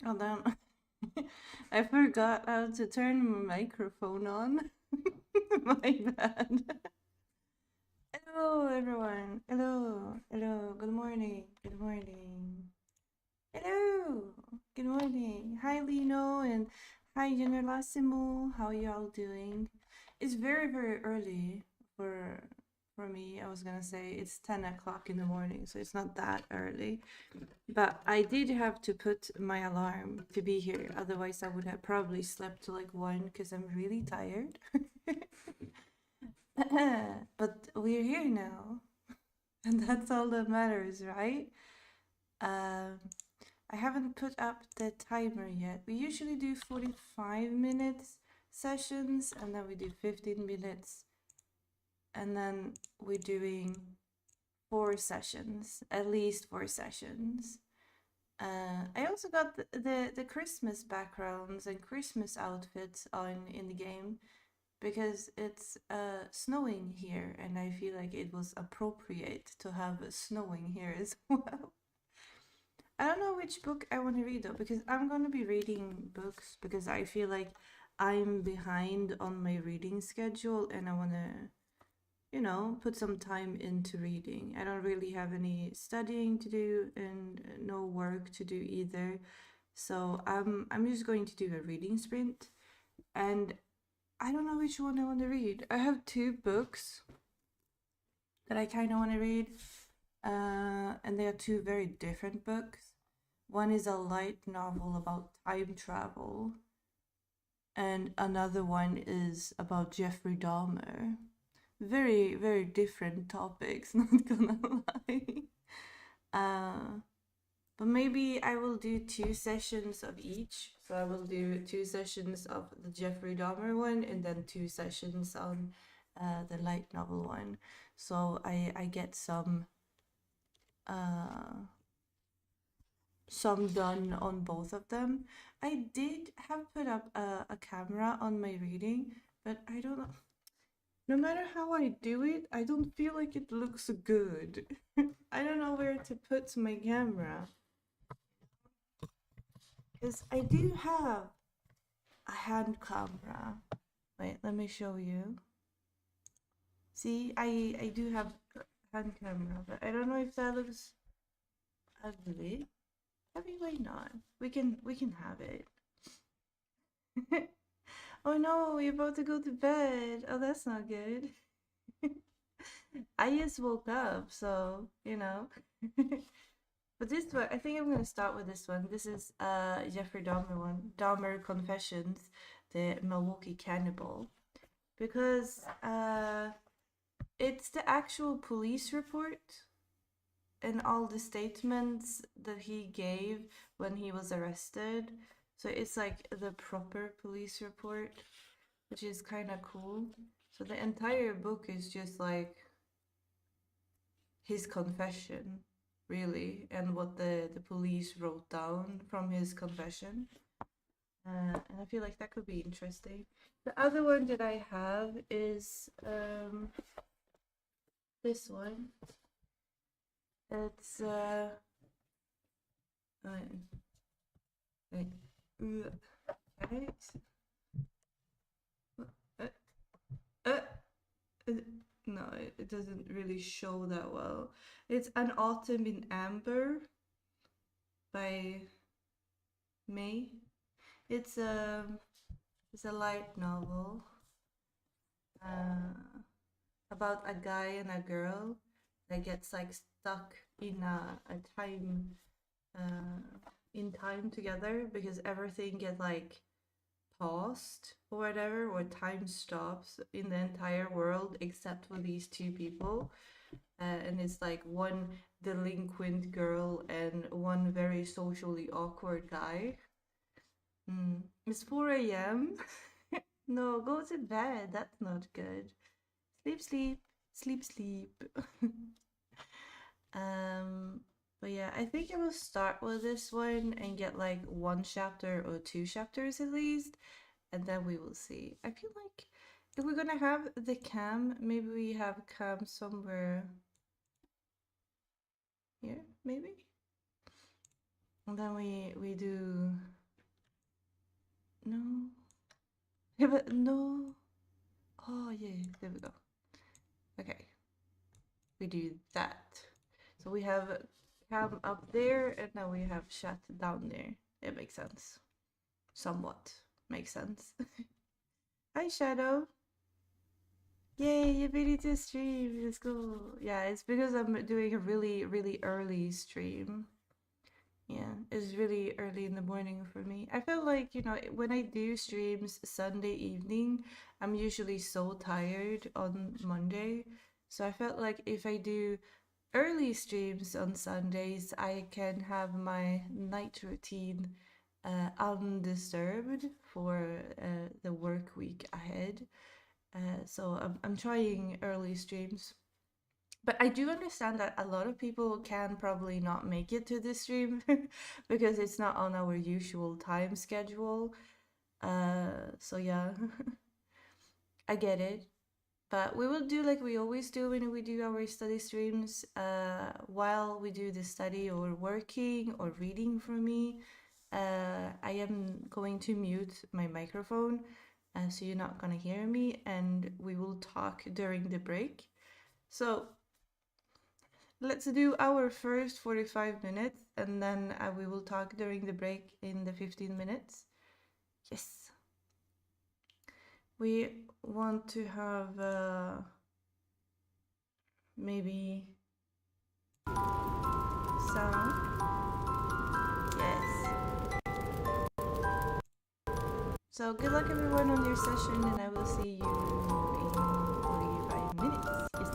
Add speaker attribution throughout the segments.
Speaker 1: Oh damn. I forgot how to turn my microphone on. My bad. Hello everyone. Hello. Hello. Good morning. Good morning. Hello. Good morning. Hi Lino and hi Generalissimo. How y'all doing? It's very, very early for for me. I was gonna say it's 10 o'clock in the morning, so it's not that early. But I did have to put my alarm to be here. Otherwise, I would have probably slept till like 1 because I'm really tired. But we're here now, and that's all that matters, right? Um, I haven't put up the timer yet. We usually do 45 minutes sessions, and then we do 15 minutes, and then we're doing 4 sessions, at least 4 sessions. I also got the Christmas backgrounds and Christmas outfits on in the game because it's snowing here, and I feel like it was appropriate to have snowing here as well. I don't know which book I want to read though, because I'm gonna be reading books because I feel like I'm behind on my reading schedule, and I wanna put some time into reading. I don't really have any studying to do and no work to do either. So I'm just going to do a reading sprint, and I don't know which one I want to read. I have two books that I kind of want to read, and they are two very different books. One is a light novel about time travel, and another one is about Jeffrey Dahmer. Very, very different topics, not gonna lie. Uh, but maybe I will do 2 sessions of each. So I will do 2 sessions of the Jeffrey Dahmer one and then 2 sessions on the light novel one. So I get uh, some done on both of them. I did have put up a camera on my reading, but I don't know. No matter how I do it, I don't feel like it looks good. I don't know where to put my camera. Because I do have a hand camera. Wait, let me show you. See, I do have a hand camera, but I don't know if that looks ugly. I mean, why not? We can have it. Oh no, we're about to go to bed. Oh, that's not good. I just woke up, so But this one, I think I'm gonna start with this one. This is Jeffrey Dahmer one, Dahmer Confessions, the Milwaukee Cannibal, because it's the actual police report and all the statements that he gave when he was arrested. So it's like the proper police report, which is kind of cool. So the entire book is just like his confession, really, and what the police wrote down from his confession. And I feel like that could be interesting. The other one that I have is this one. It's wait, okay. Uh, uh, uh, no, it doesn't really show that well. It's An Autumn in Amber by May. It's a it's a light novel uh, about a guy and a girl that gets like stuck in a time in time together because everything gets like paused or whatever, or time stops in the entire world except for these two people. And it's like one delinquent girl and one very socially awkward guy. It's 4 a.m. No, go to bed. That's not good. Sleep, sleep, sleep, sleep. um, but yeah, I think I will start with this one and get like 1 chapter or 2 chapters at least, and then we will see. I feel like if we're gonna have the cam, maybe we have cam somewhere here, maybe? And then we do no. Yeah, but no. Oh yeah, there we go. Okay, we do that. So we have cam up there, and now we have chat down there. It makes sense. Somewhat makes sense. Hi, Shadow. Yay, you made it to stream. Let's go. Yeah, it's because I'm doing a really, really early stream. Yeah, it's really early in the morning for me. I feel like, when I do streams Sunday evening, I'm usually so tired on Monday. So I felt like if I do early streams on Sundays, I can have my night routine undisturbed for the work week ahead. So I'm trying early streams. But I do understand that a lot of people can probably not make it to this stream because it's not on our usual time schedule. So yeah, I get it. But we will do like we always do when we do our study streams. While we do the study or working or reading for me, I am going to mute my microphone, so you're not gonna hear me, and we will talk during the break. So let's do our first 45 minutes, and then we will talk during the break in the 15 minutes. Yes. We want to have maybe sound. Yes. So good luck everyone on your session, and I will see you in 45 minutes. Yes.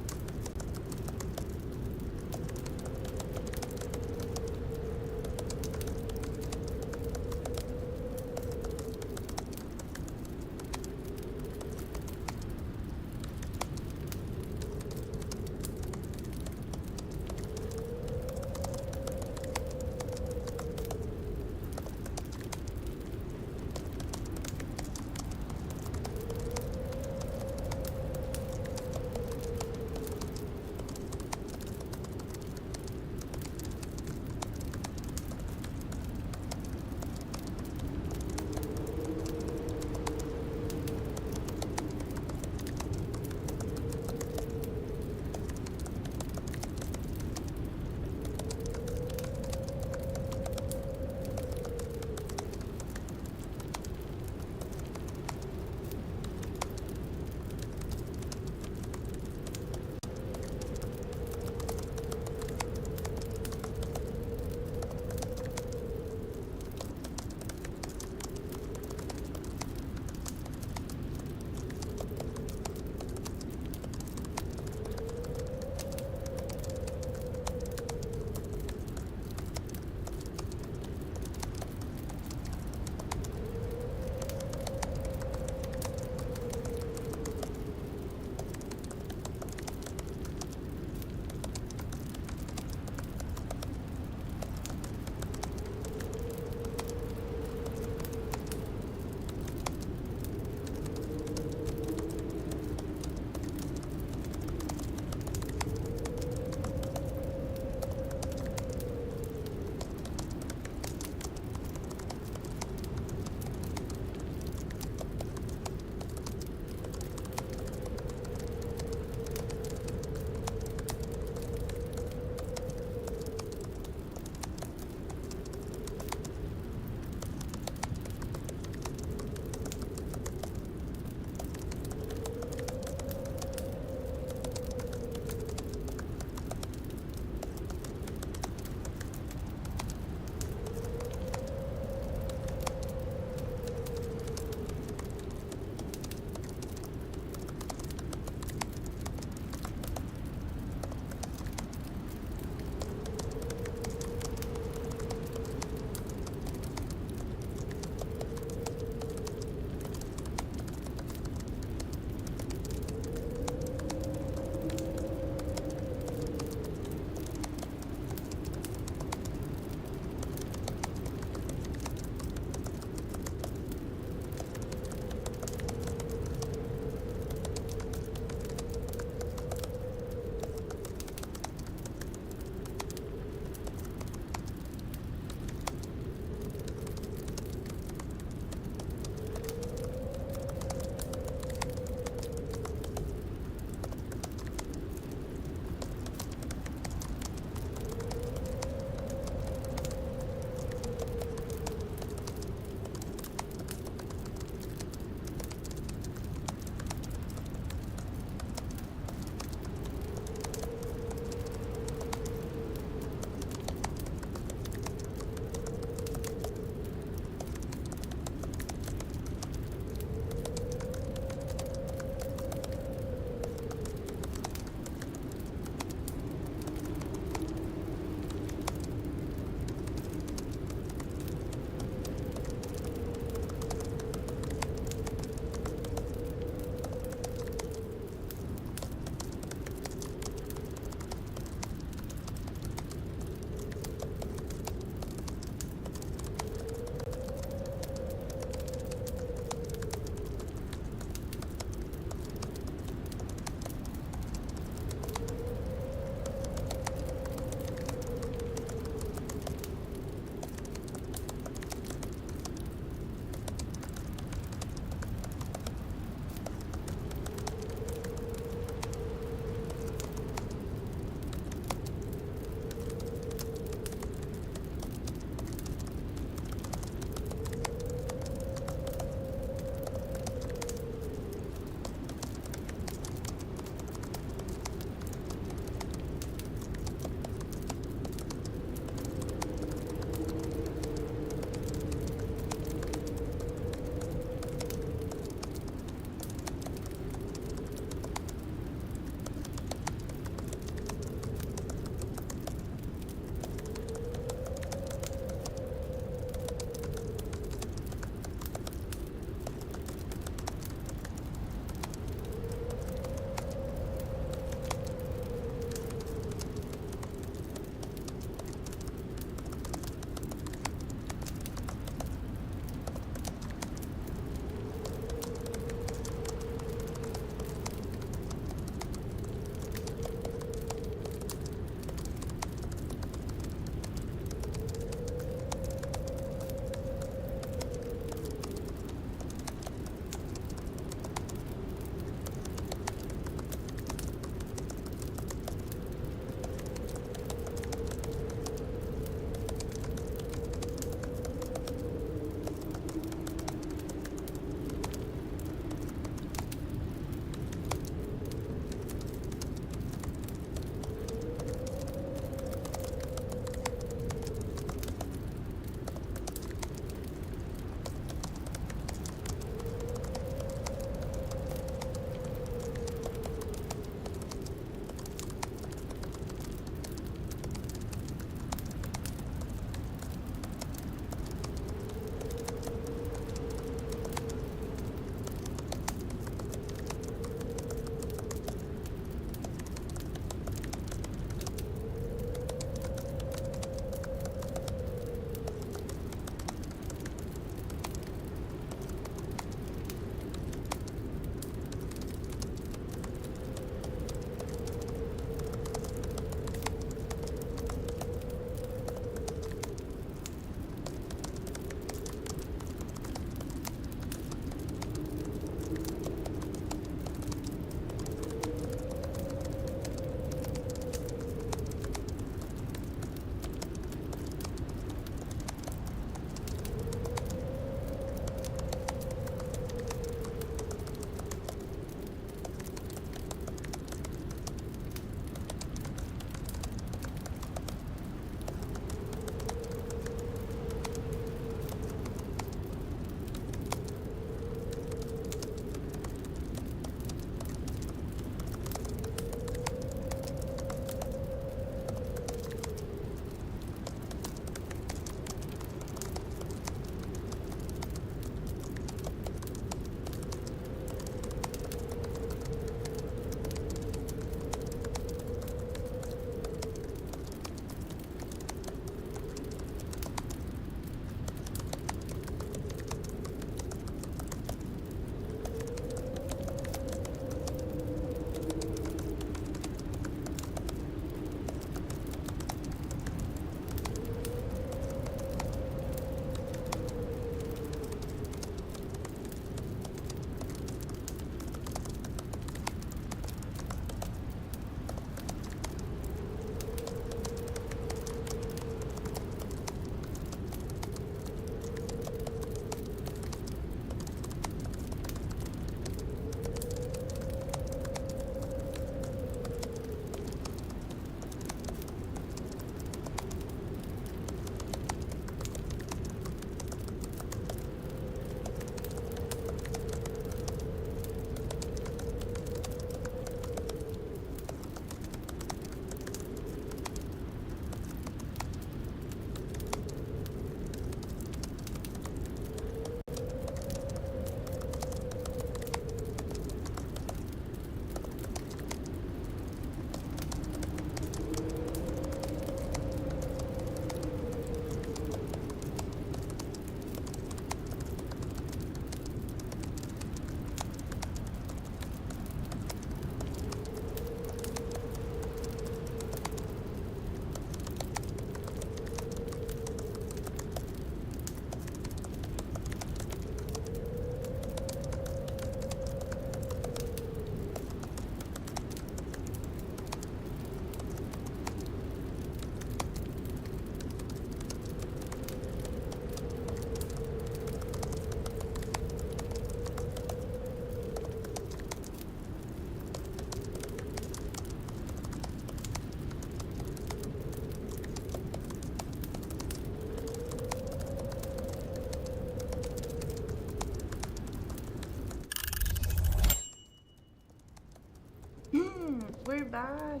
Speaker 1: we're back.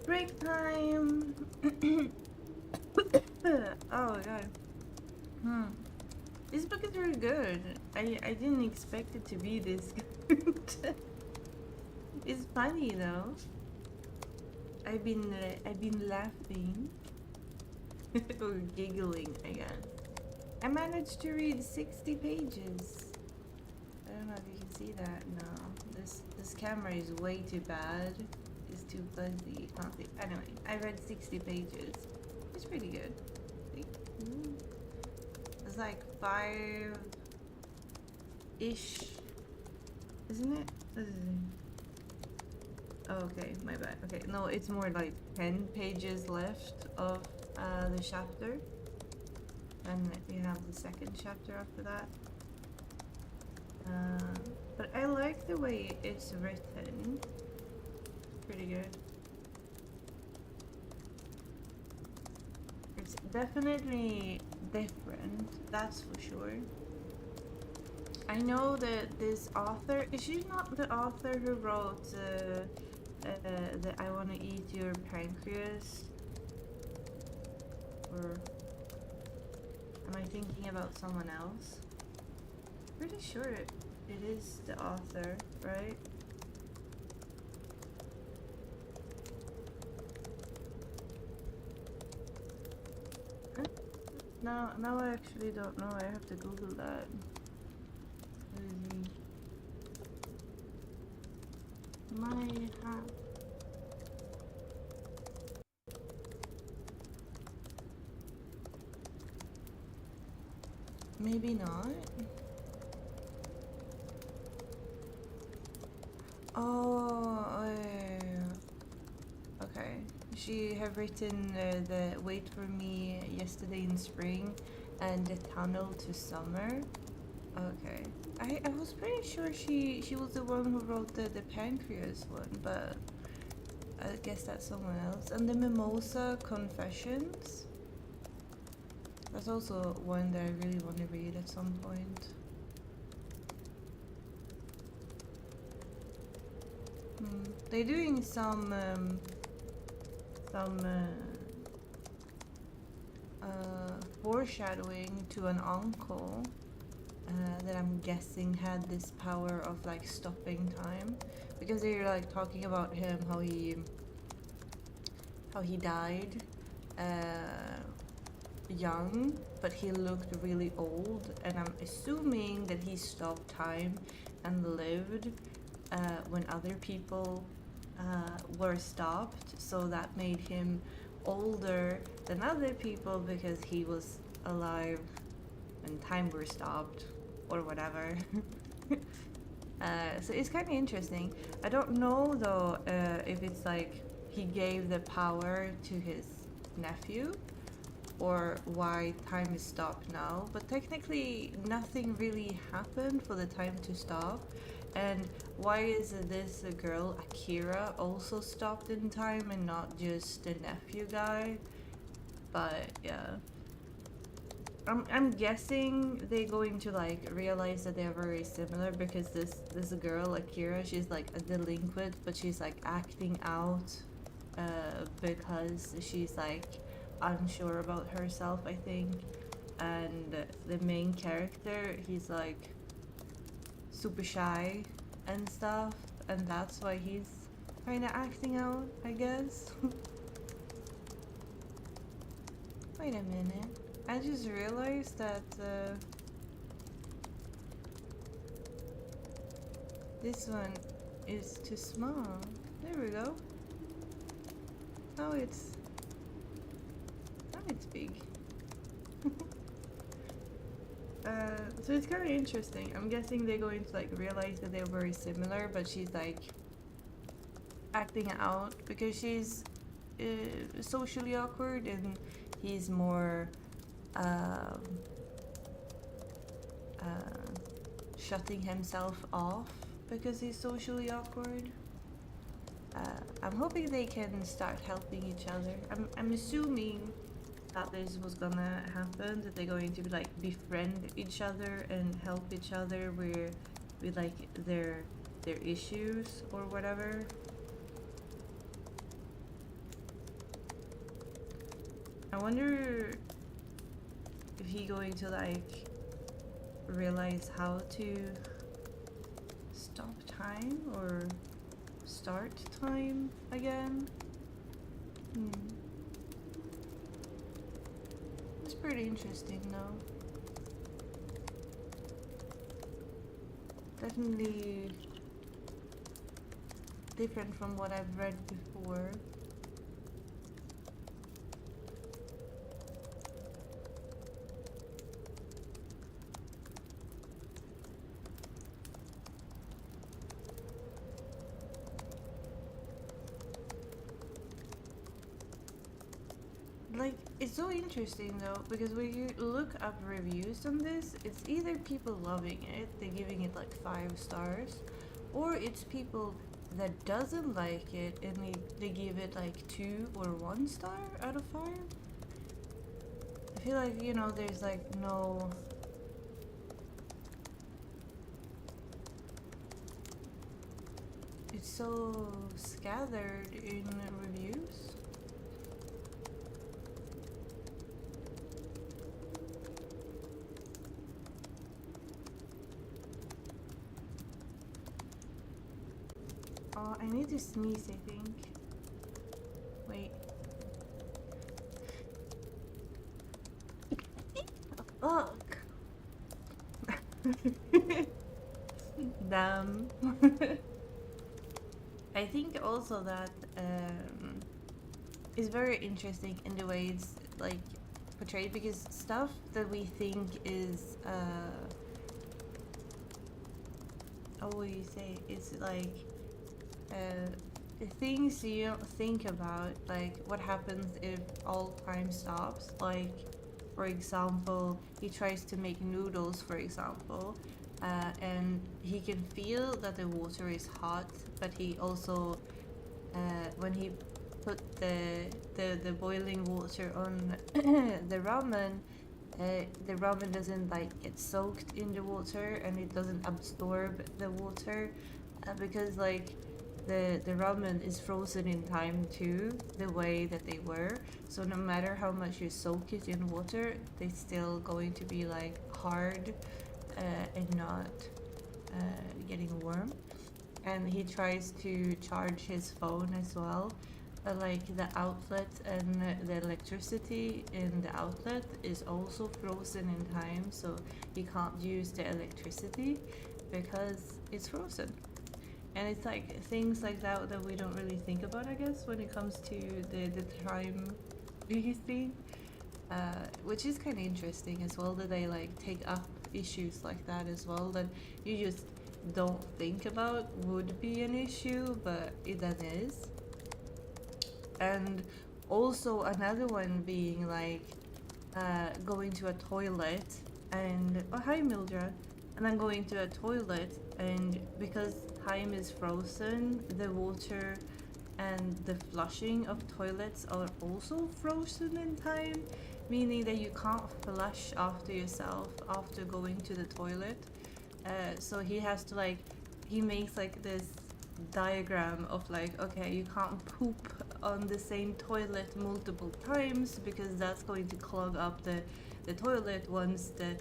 Speaker 1: Break time. Oh god. This book is really good. I didn't expect it to be this good. It's funny though. I've been laughing or giggling again. I managed to read 60 pages. I don't know if you can see that. No, this camera is way too bad. It's too fuzzy. Can't see. Anyway, I read 60 pages. It's pretty good. See? It's like 5-ish, isn't it? Oh, okay, my bad. Okay, no, it's more like 10 pages left of the chapter. And you have the second chapter after that. But I like the way it's written. Pretty good. It's definitely different, that's for sure. I know that this author, is she not the author who wrote that I Want to Eat Your Pancreas? Or am I thinking about someone else? Pretty sure it is the author, right? Now I actually don't know. I have to Google that. My hat. Maybe not. Oh, okay. She have written the Wait for Me, Yesterday in Spring, and The Tunnel to Summer. Okay. I was pretty sure she was the one who wrote the Pancreas one, but I guess that's someone else. And the Mimosa Confessions. That's also one that I really want to read at some point. They're doing some foreshadowing to an uncle that I'm guessing had this power of like stopping time, because they're like talking about him, how he died young, but he looked really old, and I'm assuming that he stopped time and lived when other people were stopped, so that made him older than other people because he was alive when time were stopped or whatever. So it's kind of interesting. I don't know though if it's like he gave the power to his nephew or why time is stopped now, but technically nothing really happened for the time to stop. And why is this girl Akira also stopped in time and not just the nephew guy? But yeah, I'm guessing they're going to like realize that they're very similar, because this girl Akira, she's like a delinquent, but she's like acting out because she's like unsure about herself, I think. And the main character, he's like super shy and stuff, and that's why he's kind of acting out, I guess. Wait a minute, I just realized that this one is too small. There we go. Now it's big. So it's kind of interesting. I'm guessing they're going to like realize that they're very similar, but she's like acting out because she's socially awkward, and he's more shutting himself off because he's socially awkward. I'm hoping they can start helping each other. I'm assuming that this was gonna happen, that they're going to like befriend each other and help each other with like their issues or whatever. I wonder if he going to like realize how to stop time or start time again. It's pretty interesting though. Definitely different from what I've read before. Like, it's so interesting though, because when you look up reviews on this, it's either people loving it, they're giving it like 5 stars, or it's people that doesn't like it and they give it like 2 or 1 star out of 5. I feel like, you know, there's like no... It's so scattered in reviews. I need to sneeze, I think. Wait. Fuck! Damn. I think also that is very interesting in the way it's like portrayed, because stuff that we think is how will you say, it's like things you don't think about, like what happens if all time stops. Like, for example, he tries to make noodles, for example, and he can feel that the water is hot, but he also, when he put the boiling water on the ramen doesn't like get soaked in the water, and it doesn't absorb the water, because like the ramen is frozen in time too, the way that they were. So no matter how much you soak it in water, they're still going to be like hard and not getting warm. And he tries to charge his phone as well, but like the outlet and the electricity in the outlet is also frozen in time, so he can't use the electricity because it's frozen. And it's like things like that that we don't really think about, I guess, when it comes to the time thing, which is kind of interesting as well, that they like take up issues like that as well, that you just don't think about would be an issue, but it then is. And also another one being like going to a toilet and, oh hi Mildred, and then going to a toilet, and because time is frozen, the water and the flushing of toilets are also frozen in time, meaning that you can't flush after yourself after going to the toilet. So he has to like, he makes like this diagram of like, okay, you can't poop on the same toilet multiple times because that's going to clog up the toilet once the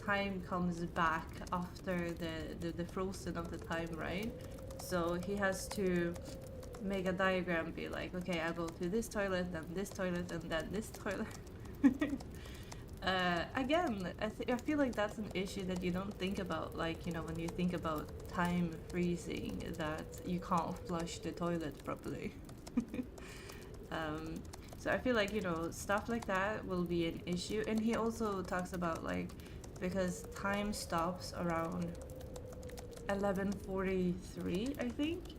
Speaker 1: time comes back after the frozen of the time, right? So he has to make a diagram, be like, okay, I go to this toilet, then this toilet, and then this toilet. Again, I feel like that's an issue that you don't think about, like, you know, when you think about time freezing, that you can't flush the toilet properly. So I feel like, you know, stuff like that will be an issue. And he also talks about like, because time stops around 11:43, I think.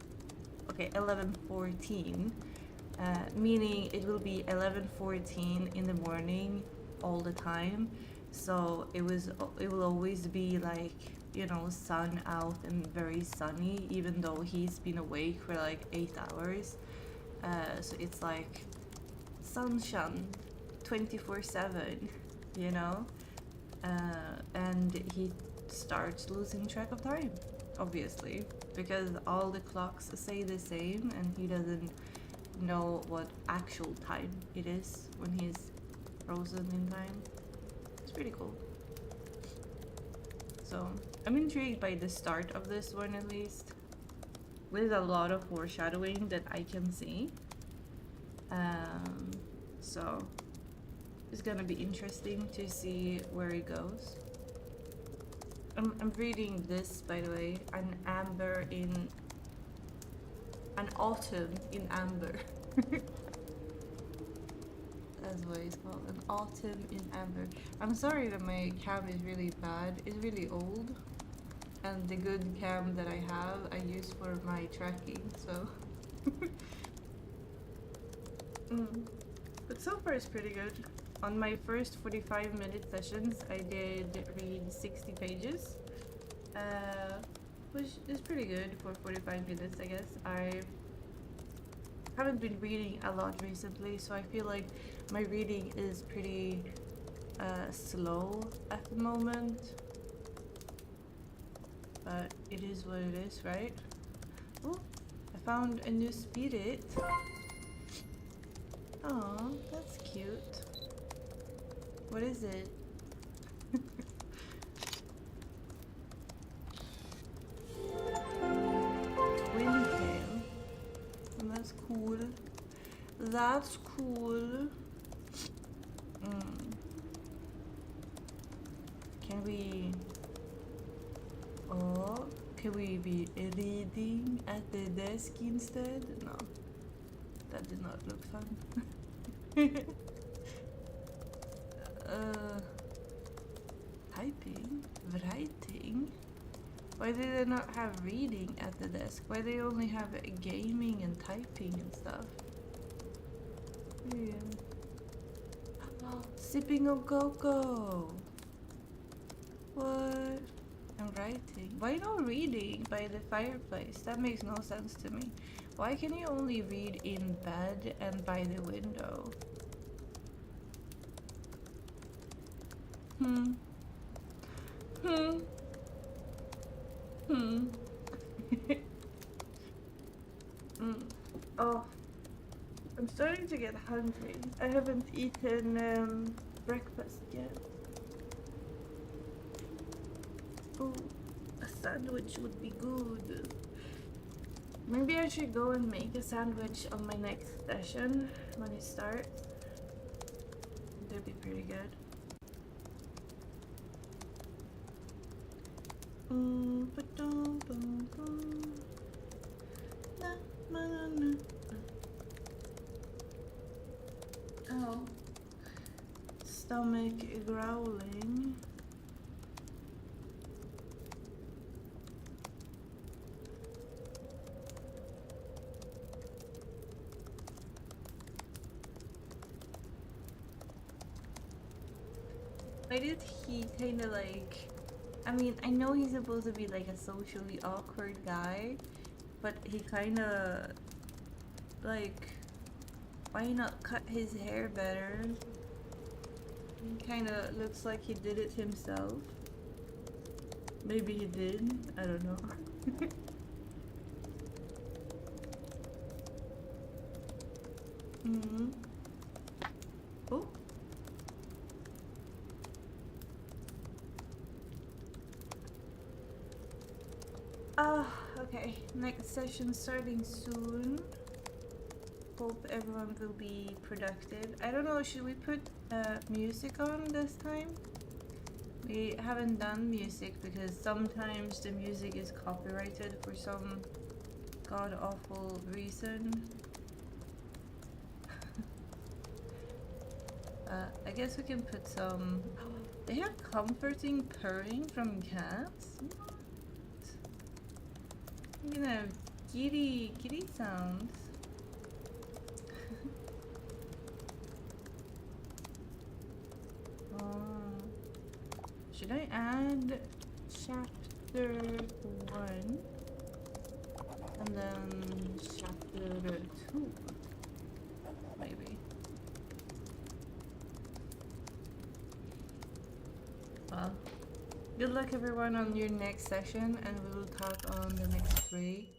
Speaker 1: Okay, 11:14, meaning it will be 11:14 in the morning all the time. So it will always be like, you know, sun out and very sunny, even though he's been awake for like 8 hours. So it's like sunshine 24/7, you know. And he starts losing track of time, obviously, because all the clocks say the same and he doesn't know what actual time it is when he's frozen in time. It's pretty cool. So I'm intrigued by the start of this one at least. With a lot of foreshadowing that I can see. So it's gonna be interesting to see where it goes. I'm reading this, by the way, an autumn in amber. That's what it's called, an autumn in amber. I'm sorry that my cam is really bad. It's really old, and the good cam that I have I use for my tracking, so But so far it's pretty good. On my first 45-minute sessions I did read 60 pages, which is pretty good for 45 minutes, I guess. I haven't been reading a lot recently, so I feel like my reading is pretty slow at the moment. But it is what it is, right? Oh, I found a new spirit. Oh, that's cute. What is it? Twin tail. That's cool. That's cool. Can we be reading at the desk instead? No. That did not look fun. Typing? Writing? Why do they not have reading at the desk? Why do they only have gaming and typing and stuff? Yeah. Sipping of cocoa! What? I'm writing. Why no reading by the fireplace? That makes no sense to me. Why can you only read in bed and by the window? Oh, I'm starting to get hungry. I haven't eaten breakfast yet. Oh, a sandwich would be good. Maybe I should go and make a sandwich on my next session when it starts. That'd be pretty good. Oh, stomach growling. Why did he kinda like... I mean, I know he's supposed to be like a socially awkward guy, but he kinda... like... why not cut his hair better? He kinda looks like he did it himself. Maybe he did, I don't know. Oh. Okay, next session starting soon. Hope everyone will be productive. I don't know, should we put music on this time? We haven't done music because sometimes the music is copyrighted for some god-awful reason. I guess we can put some... they have comforting purring from cats? What? I'm gonna have kitty sounds. Should I add chapter 1 and then chapter 2? Maybe. Well, good luck everyone on your next session, and we will talk on the next break.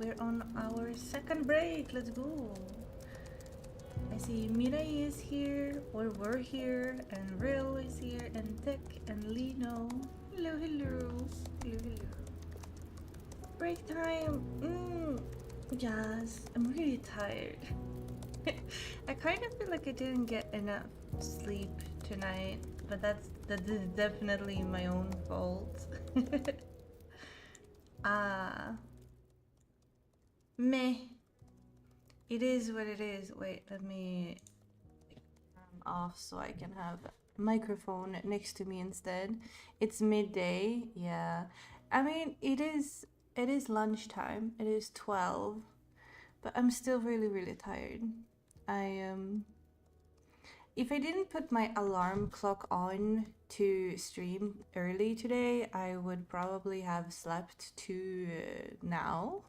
Speaker 1: we're on our second break. Let's go. I see Mirai is here, or we're here, and Real is here, and Tech, and Lino. Hello, hello. Hello, hello. Break time. Yes, I'm really tired. I kind of feel like I didn't get enough sleep tonight, but that is definitely my own fault. Meh. It is what it is. Wait, let me turn off so I can have a microphone next to me instead. It's midday. Yeah. I mean, it is lunchtime. It is 12. But I'm still really tired. If I didn't put my alarm clock on to stream early today, I would probably have slept to now.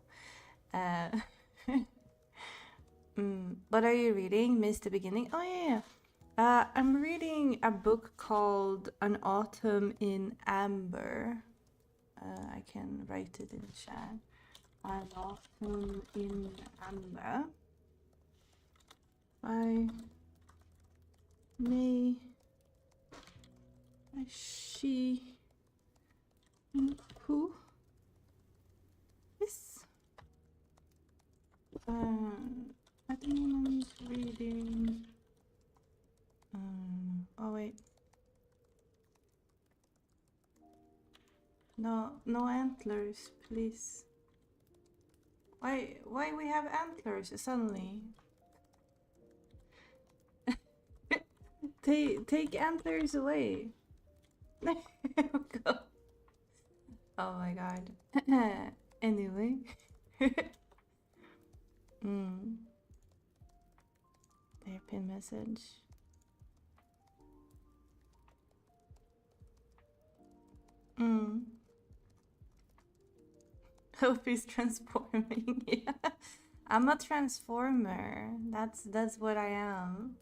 Speaker 1: What are you reading? Missed the beginning? Oh yeah. I'm reading a book called An Autumn in Amber. I can write it in chat. An Autumn in Amber by May she who is at the moment reading oh wait, no antlers, please. Why we have antlers suddenly? Take antlers away. Oh my god. Anyway. Their pin message. Hope he's transforming. Yeah. I'm a transformer. That's what I am.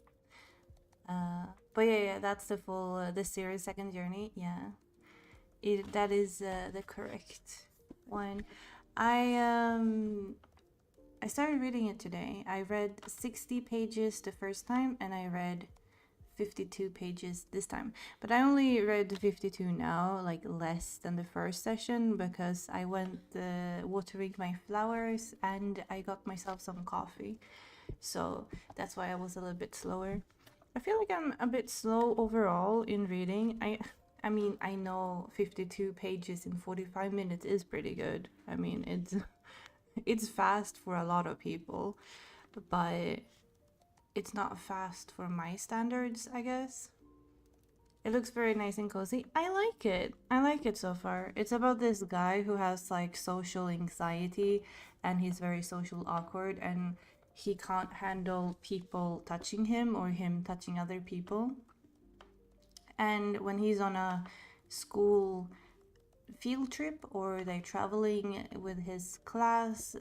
Speaker 1: But yeah, that's the full the series second journey. Yeah, that is the correct one. I started reading it today. I read 60 pages the first time, and I read 52 pages this time. But I only read 52 now, like less than the first session, because I went watering my flowers and I got myself some coffee. So that's why I was a little bit slower. I feel like I'm a bit slow overall in reading. I mean, I know 52 pages in 45 minutes is pretty good. I mean, it's fast for a lot of people, but it's not fast for my standards, I guess. It looks very nice and cozy. I like it. I like it so far. It's about this guy who has like social anxiety and he's very social awkward and he can't handle people touching him or him touching other people. And when he's on a school field trip or they're traveling with his class,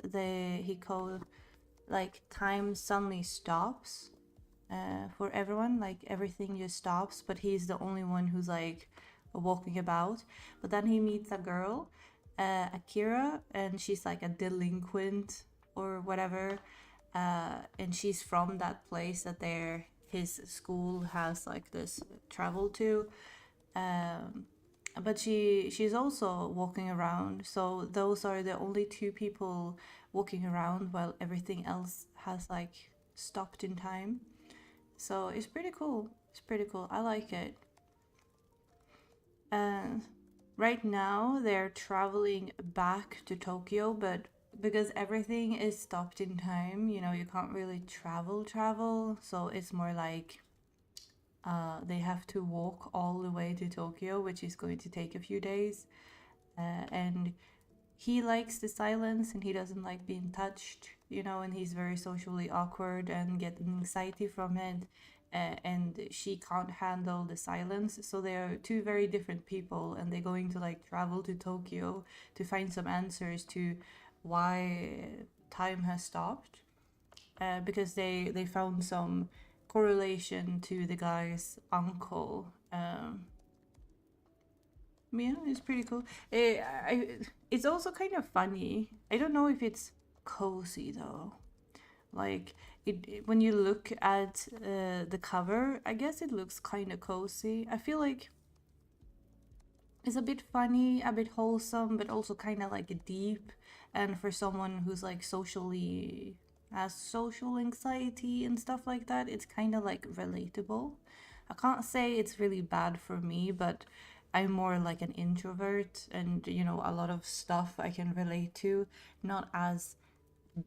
Speaker 1: like time suddenly stops for everyone, like everything just stops, but he's the only one who's like walking about. But then he meets a girl, Akira, and she's like a delinquent or whatever, and she's from that place that his school has like this travel to, but she's also walking around, so those are the only two people walking around while everything else has like stopped in time. So it's pretty cool. I like it. Right now they're traveling back to Tokyo, but because everything is stopped in time, you can't really travel, so it's more like they have to walk all the way to Tokyo, which is going to take a few days. And he likes the silence and he doesn't like being touched, and he's very socially awkward and getting anxiety from it. And she can't handle the silence. So they are two very different people, and they're going to like travel to Tokyo to find some answers to why time has stopped. Because they found some correlation to the guy's uncle. Yeah, it's pretty cool. It's also kind of funny. I don't know if it's cozy though. Like when you look at the cover, I guess it looks kind of cozy. I feel like it's a bit funny, a bit wholesome, but also kind of like deep. And for someone who's like socially has social anxiety and stuff like that, it's kind of like relatable. I can't say it's really bad for me, but I'm more like an introvert, and you know, a lot of stuff I can relate to, not as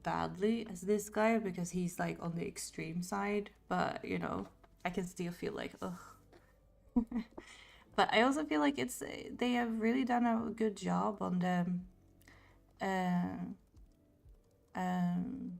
Speaker 1: badly as this guy because he's like on the extreme side, but you know, I can still feel like, ugh. But I also feel like it's they have really done a good job on the uh, um,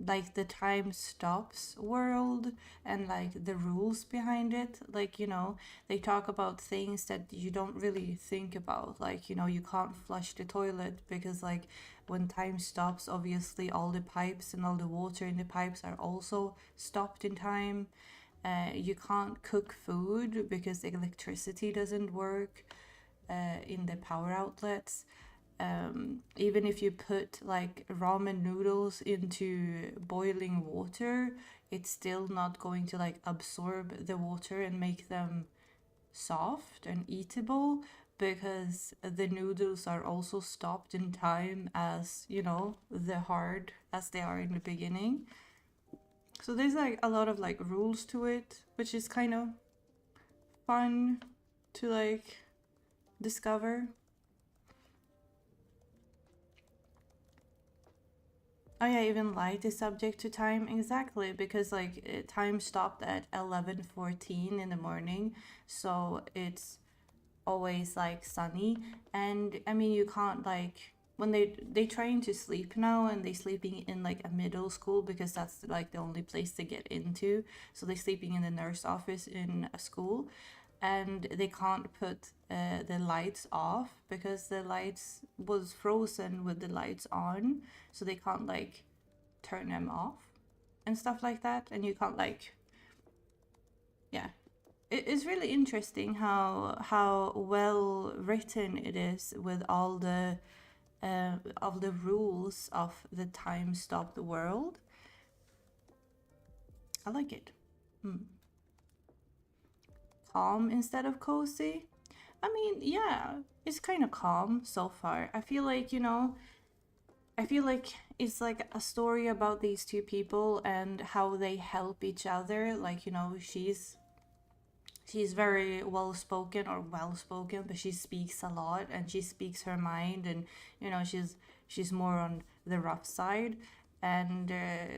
Speaker 1: like the time stops world and like the rules behind it. Like, you know, they talk about things that you don't really think about. Like, you know, you can't flush the toilet because like when time stops, obviously all the pipes and all the water in the pipes are also stopped in time. You can't cook food because electricity doesn't work in the power outlets. Even if you put like ramen noodles into boiling water, it's still not going to like absorb the water and make them soft and eatable because the noodles are also stopped in time as, you know, the hard as they are in the beginning. So there's like a lot of like rules to it, which is kind of fun to like discover. Oh yeah, even light is subject to time, exactly, because like time stopped at 11:14 in the morning, so it's always like sunny. And I mean, you can't like when they trying to sleep now, and they sleeping in like a middle school because that's like the only place to get into. So they sleeping in the nurse office in a school, and they can't put the lights off because the lights was frozen with the lights on, so they can't like turn them off and stuff like that. And you can't like, yeah, it's really interesting how well written it is with all the of the rules of the time stopped world. I like it. Hmm. Calm instead of cozy. I mean, yeah, it's kind of calm so far. I feel like, you know, I feel like it's like a story about these two people and how they help each other. Like, you know, she's very well spoken, but she speaks a lot and she speaks her mind, and you know, she's more on the rough side, and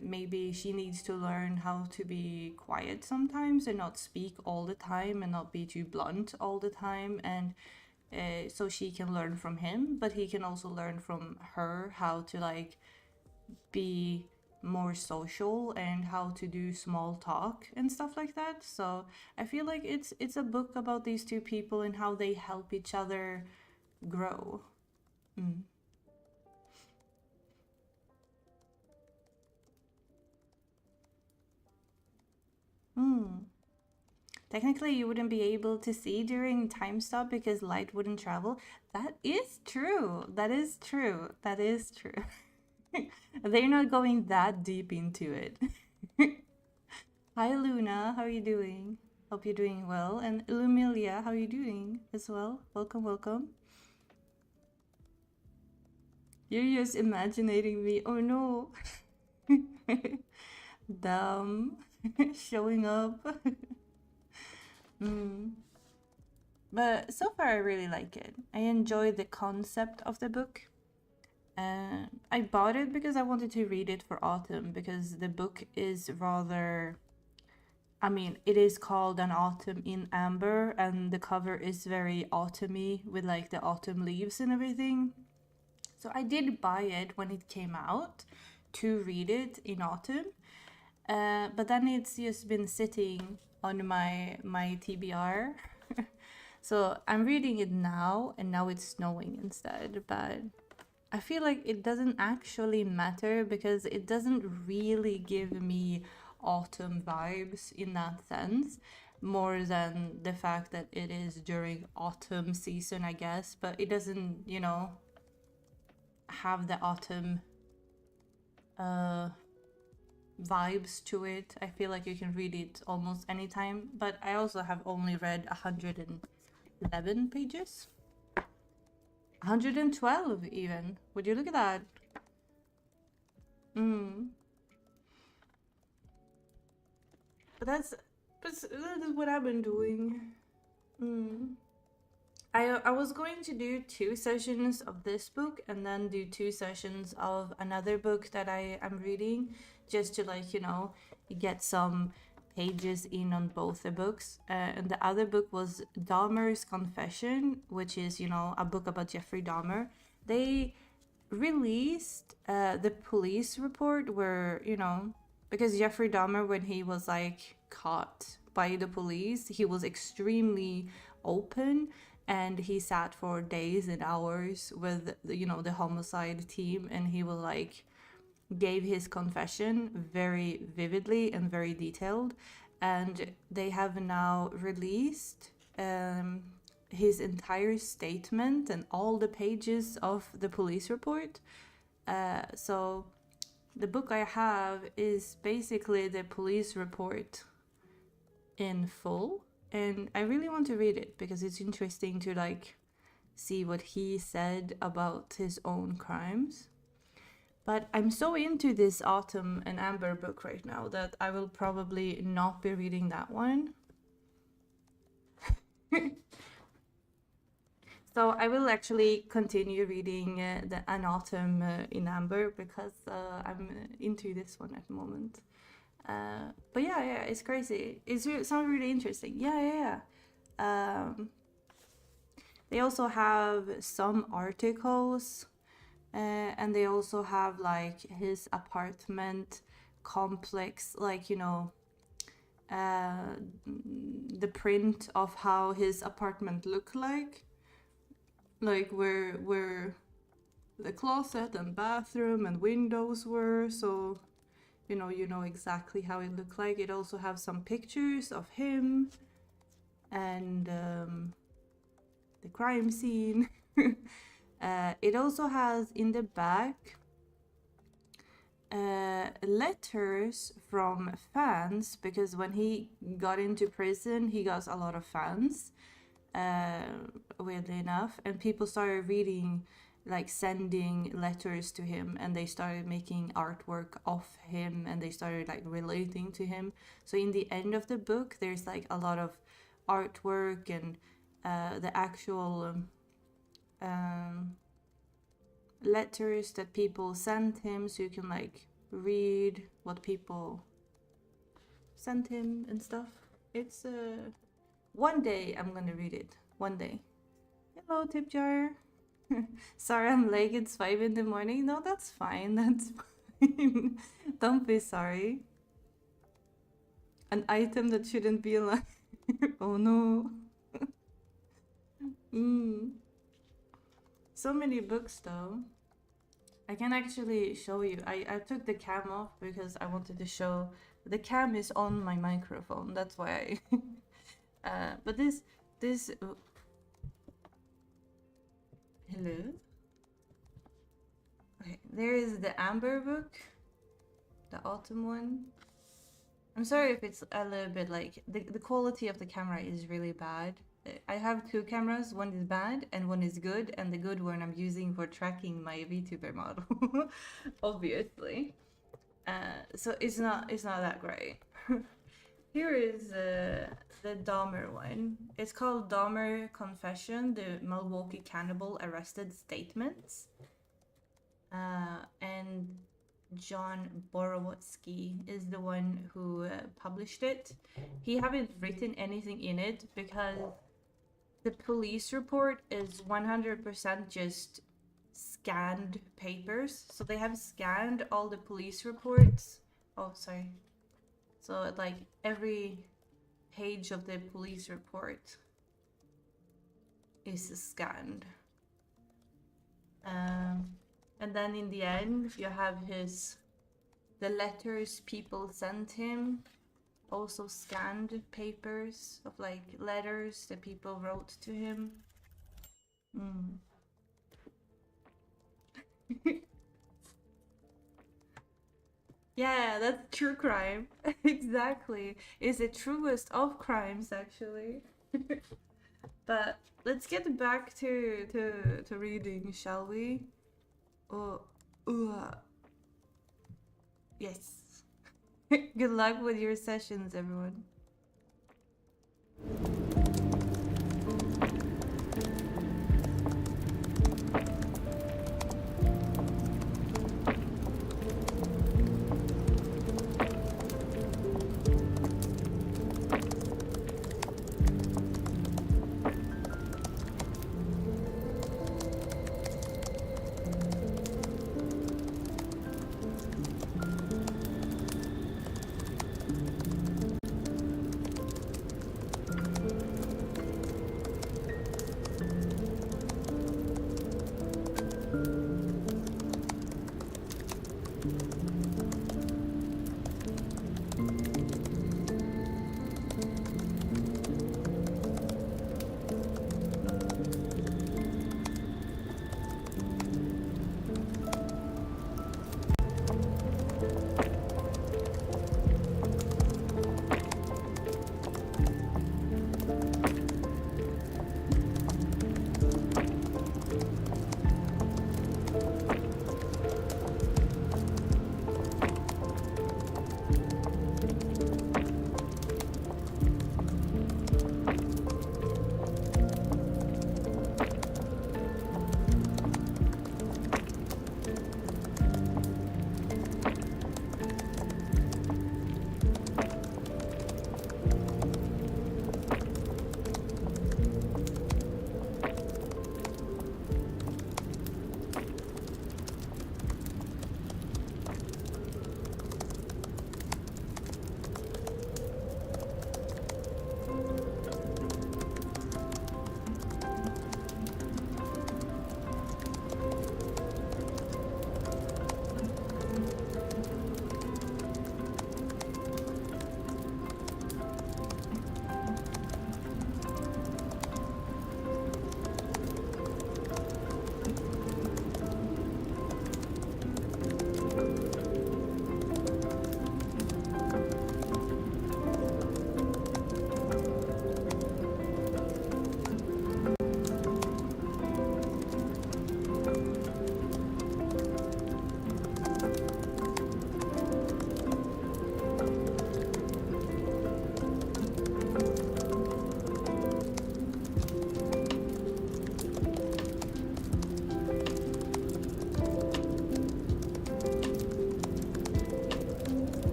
Speaker 1: maybe she needs to learn how to be quiet sometimes and not speak all the time and not be too blunt all the time. And so she can learn from him, but he can also learn from her how to like be more social and how to do small talk and stuff like that. So I feel like it's a book about these two people and how they help each other grow. Mm. Mm. Technically, you wouldn't be able to see during time stop because light wouldn't travel. That is true. That is true. That is true. They're not going that deep into it. Hi Luna, how are you doing? Hope you're doing well. And Lumilia, how are you doing as well? Welcome, welcome. You're just imagining me. Oh no. Dumb. Showing up. Mm. But so far, I really like it. I enjoy the concept of the book. I bought it because I wanted to read it for autumn because the book is rather. I mean, it is called An Autumn in Amber, and the cover is very autumny with like the autumn leaves and everything. So I did buy it when it came out to read it in autumn. But then it's just been sitting on my TBR. So I'm reading it now, and now it's snowing instead. But I feel like it doesn't actually matter because it doesn't really give me autumn vibes in that sense, more than the fact that it is during autumn season, I guess. But it doesn't, you know, have the autumn vibes to it. I feel like you can read it almost anytime, but I also have only read 111 pages. 112 even. Would you look at that? But that's what I've been doing. I was going to do 2 sessions of this book and then do 2 sessions of another book that I am reading, just to, like, you know, get some pages in on both the books. And the other book was Dahmer's Confession, which is, you know, a book about Jeffrey Dahmer. They released the police report where, you know, because Jeffrey Dahmer, when he was like caught by the police, he was extremely open, and he sat for days and hours with, you know, the homicide team, and he will like gave his confession very vividly and very detailed. And they have now released his entire statement and all the pages of the police report. So the book I have is basically the police report in full, and I really want to read it because it's interesting to like see what he said about his own crimes. But I'm so into this Autumn and Amber book right now that I will probably not be reading that one. So I will actually continue reading An Autumn in Amber because I'm into this one at the moment. But yeah, it's crazy. It sounds really interesting. Yeah. They also have some articles, and they also have like his apartment complex, like, you know, the print of how his apartment looked like where the closet and bathroom and windows were, so you know exactly how it looked like. It also have some pictures of him and the crime scene. It also has in the back letters from fans, because when he got into prison he got a lot of fans, weirdly enough, and people started reading, like sending letters to him, and they started making artwork of him, and they started like relating to him. So in the end of the book there's like a lot of artwork and the actual letters that people sent him, so you can like read what people sent him and stuff. It's one day I'm gonna read it. One day. Hello, tip jar. Sorry I'm late, it's 5 in the morning. No, that's fine, that's fine. Don't be sorry. An item that shouldn't be alive. Oh no. So many books though. I can actually show you. I took the cam off because I wanted to show. The cam is on my microphone, that's why I but this hello. Okay, there is the Amber book, the Autumn one. I'm sorry if it's a little bit like the quality of the camera is really bad. I have 2 cameras, one is bad and one is good, and the good one I'm using for tracking my VTuber model, obviously. So it's not that great. Here is the Dahmer one. It's called Dahmer Confession: The Milwaukee Cannibal Arrested Statements. And John Borowski is the one who published it. He haven't written anything in it because the police report is 100% just scanned papers. So they have scanned all the police reports. Oh, sorry. So like every page of the police report is scanned. And then in the end, you have the letters people sent him, also scanned papers of like letters that people wrote to him. Yeah, that's true crime. Exactly. It's the truest of crimes, actually. But let's get back to reading, shall we? Oh, yes. Good luck with your sessions, everyone.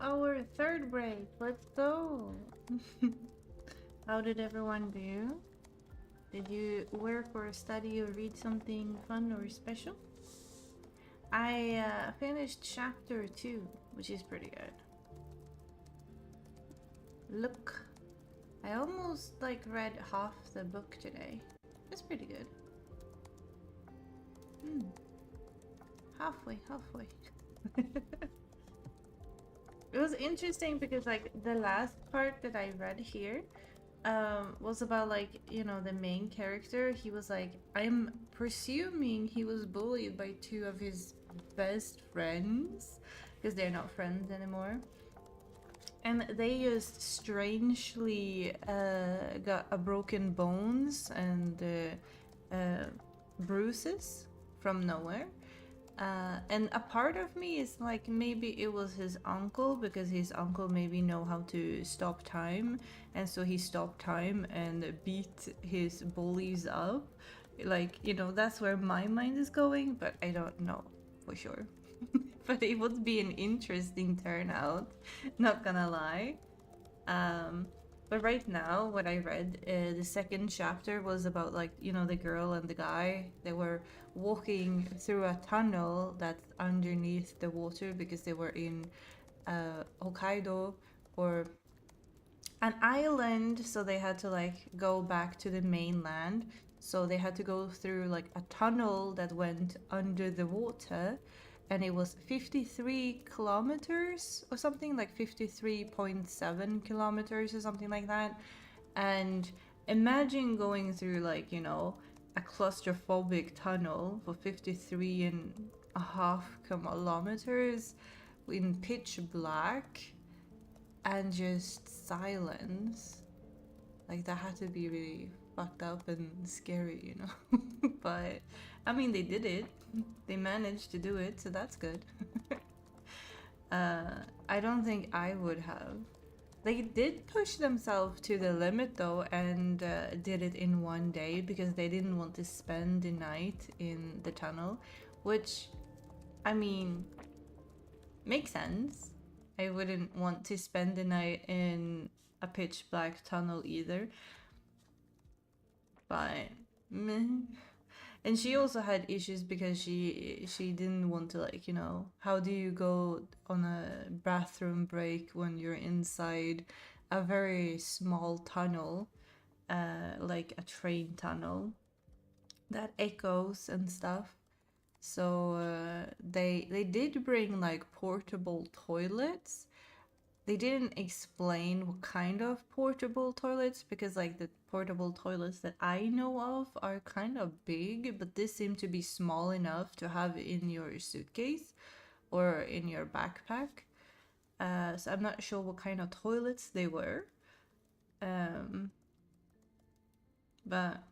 Speaker 1: our third break. Let's go. How did everyone do? Did you work or study or read something fun or special? I finished chapter 2, which is pretty good. Look, I almost like read half the book today. It's pretty good. Halfway. It was interesting because like the last part that I read here was about like, you know, the main character. He was like, I'm presuming he was bullied by two of his best friends because they're not friends anymore. And they just strangely got a broken bones and bruises from nowhere. And a part of me is like, maybe it was his uncle, because his uncle maybe know how to stop time, and so he stopped time and beat his bullies up. Like, you know, that's where my mind is going, but I don't know for sure. But it would be an interesting turnout, not gonna lie. But right now, what I read, the second chapter was about like, you know, the girl and the guy. They were walking through a tunnel that's underneath the water because they were in Hokkaido, or an island, so they had to like go back to the mainland. So they had to go through like a tunnel that went under the water, and it was 53 kilometers or something, like 53.7 kilometers or something like that. And imagine going through like, you know, a claustrophobic tunnel for 53.5 kilometers in pitch black and just silence. Like, that had to be really fucked up and scary, you know. But I mean, they did it. They managed to do it, so that's good. I don't think I would have. They did push themselves to the limit though, and did it in one day because they didn't want to spend the night in the tunnel, which, I mean, makes sense. I wouldn't want to spend the night in a pitch black tunnel either. But meh. And she also had issues because she didn't want to, like, you know, how do you go on a bathroom break when you're inside a very small tunnel, like a train tunnel that echoes and stuff. So they did bring like portable toilets. They didn't explain what kind of portable toilets, because like the portable toilets that I know of are kind of big, but this seemed to be small enough to have in your suitcase or in your backpack. So I'm not sure what kind of toilets they were. But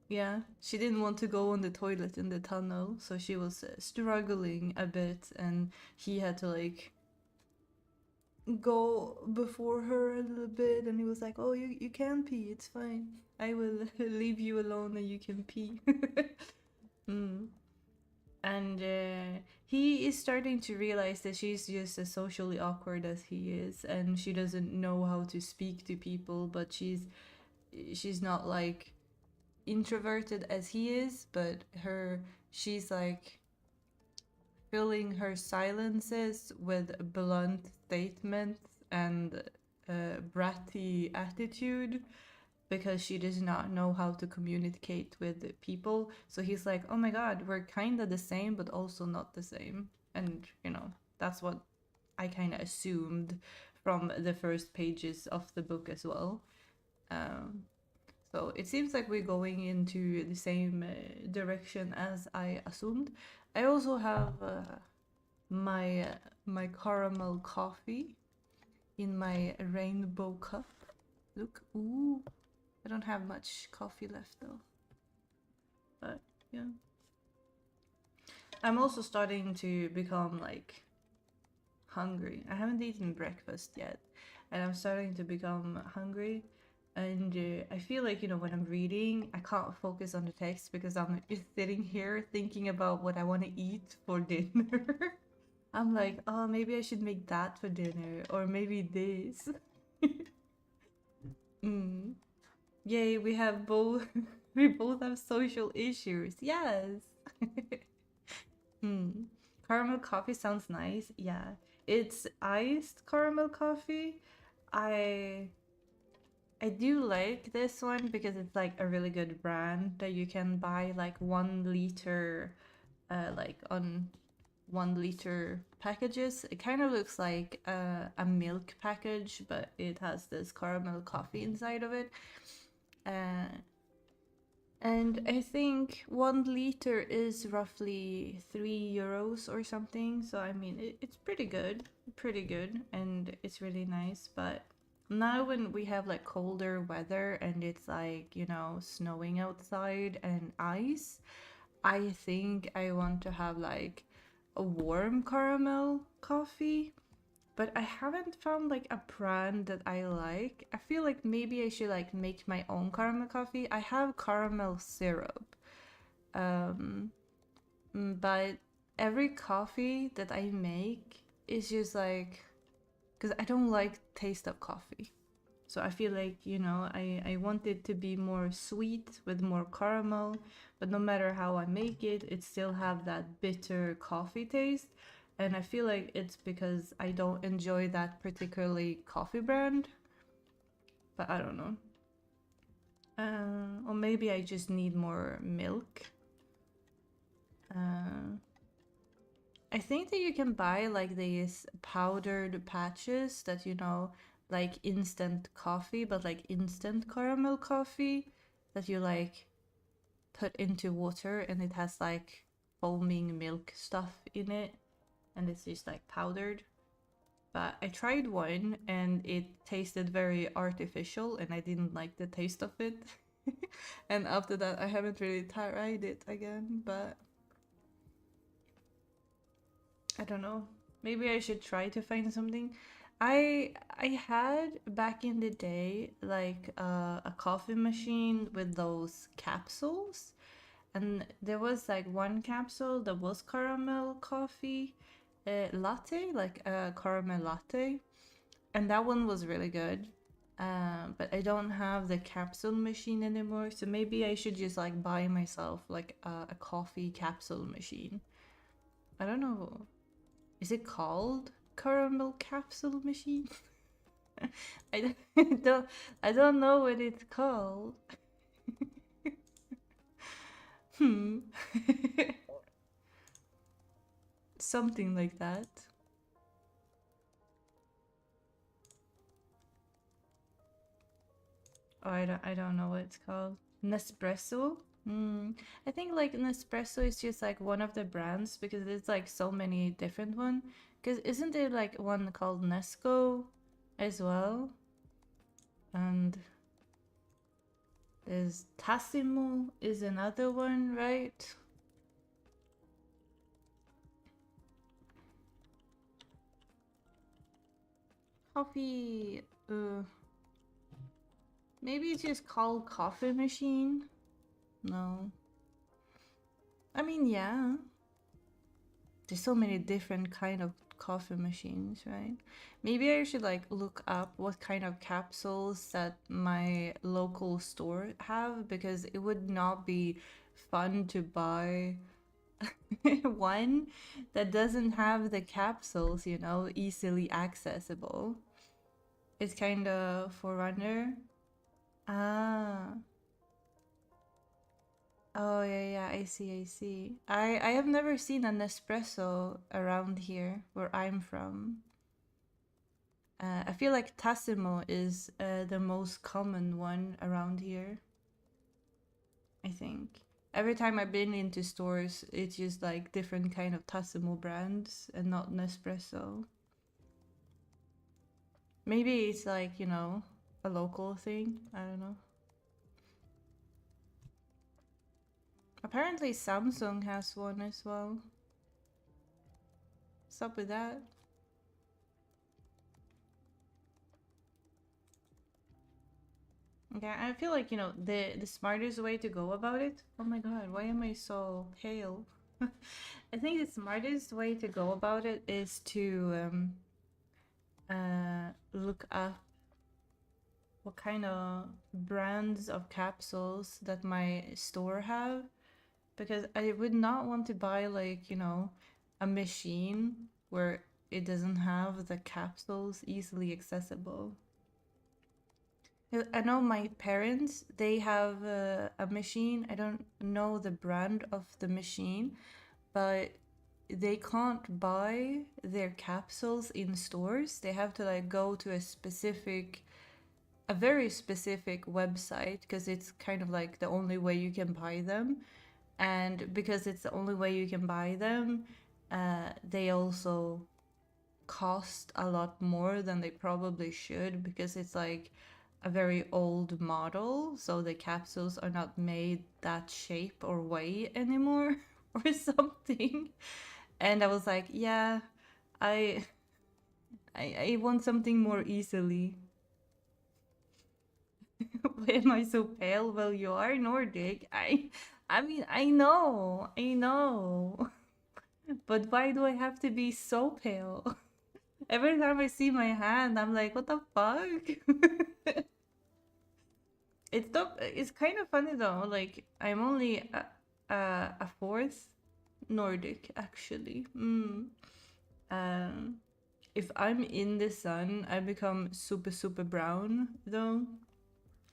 Speaker 1: yeah, she didn't want to go on the toilet in the tunnel, so she was struggling a bit, and he had to like go before her a little bit, and he was like, oh, you can pee, it's fine, I will leave you alone and you can pee. And he is starting to realize that she's just as socially awkward as he is, and she doesn't know how to speak to people, but she's not like introverted as he is, but she's like filling her silences with blunt statements and bratty attitude, because she does not know how to communicate with people. So he's like, oh my god, we're kind of the same, but also not the same. And, you know, that's what I kind of assumed from the first pages of the book as well. So it seems like we're going into the same direction as I assumed. I also have my caramel coffee in my rainbow cup. Look, ooh, I don't have much coffee left though. But yeah, I'm also starting to become like hungry. I haven't eaten breakfast yet, and I'm starting to become hungry. And I feel like, you know, when I'm reading, I can't focus on the text because I'm just sitting here thinking about what I want to eat for dinner. I'm like, oh, maybe I should make that for dinner, or maybe this. Mm. Yay, we have both. We both have social issues. Yes. Hmm. Caramel coffee sounds nice. Yeah. It's iced caramel coffee. I I do like this one because it's like a really good brand that you can buy like 1 liter like on 1 liter packages. It kind of looks like a milk package, but it has this caramel coffee inside of it. Uh, and I think 1 liter is roughly €3 or something. So I mean, it's pretty good, and it's really nice. But now when we have like colder weather and it's like, snowing outside and ice, I think I want to have like a warm caramel coffee, but I haven't found like a brand that I like. I feel like maybe I should like make my own caramel coffee. I have caramel syrup. Um, but every coffee that I make is just like, because I don't like taste of coffee. So I feel like, I want it to be more sweet with more caramel, but no matter how I make it, it still have that bitter coffee taste. And I feel like it's because I don't enjoy that particularly coffee brand, but I don't know. Or maybe I just need more milk. I think that you can buy like these powdered patches that, like instant coffee, but like instant caramel coffee that you like put into water, and it has like foaming milk stuff in it, and it's just like powdered. But I tried one and it tasted very artificial, and I didn't like the taste of it. And after that, I haven't really tried it again, but I don't know. Maybe I should try to find something. I had back in the day like a coffee machine with those capsules, and there was like one capsule that was caramel coffee latte, like a caramel latte, and that one was really good. But I don't have the capsule machine anymore, so maybe I should just like buy myself like a coffee capsule machine. I don't know. Is it called caramel capsule machine? I don't I don't know what it's called. Hmm. Something like that. Oh, I don't know what it's called. Nespresso? I think like Nespresso is just like one of the brands because there's like so many different one. Because isn't there like one called Nesco as well? And there's Tassimo is another one, right? Coffee. Maybe it's just called coffee machine. No. I mean, yeah. There's so many different kind of coffee machines, right? Maybe I should like look up what kind of capsules that my local store have, because it would not be fun to buy one that doesn't have the capsules, easily accessible. It's kind of forerunner. Ah. Oh yeah, yeah, I see, I see. I have never seen an espresso around here where I'm from. I feel like Tassimo is the most common one around here, I think. Every time I've been into stores, it's just like different kind of Tassimo brands and not Nespresso. Maybe it's like, a local thing. I don't know. Apparently Samsung has one as well. What's up with that? Okay, I feel like, the smartest way to go about it. Oh my god, why am I so pale? I think the smartest way to go about it is to look up what kind of brands of capsules that my store have, because I would not want to buy, like, a machine where it doesn't have the capsules easily accessible. I know my parents, they have a machine. I don't know the brand of the machine, but they can't buy their capsules in stores. They have to like go to a very specific website, because it's kind of like the only way you can buy them. And because it's the only way you can buy them, they also cost a lot more than they probably should, because it's like a very old model, so the capsules are not made that shape or way anymore or something. And I was like, yeah, I I want something more easily. Why am I so pale? Well, you are Nordic. I mean, I know. But why do I have to be so pale? Every time I see my hand, I'm like, what the fuck? It's kind of funny though. Like, I'm only a fourth Nordic actually. Um, if I'm in the sun, I become super super brown though.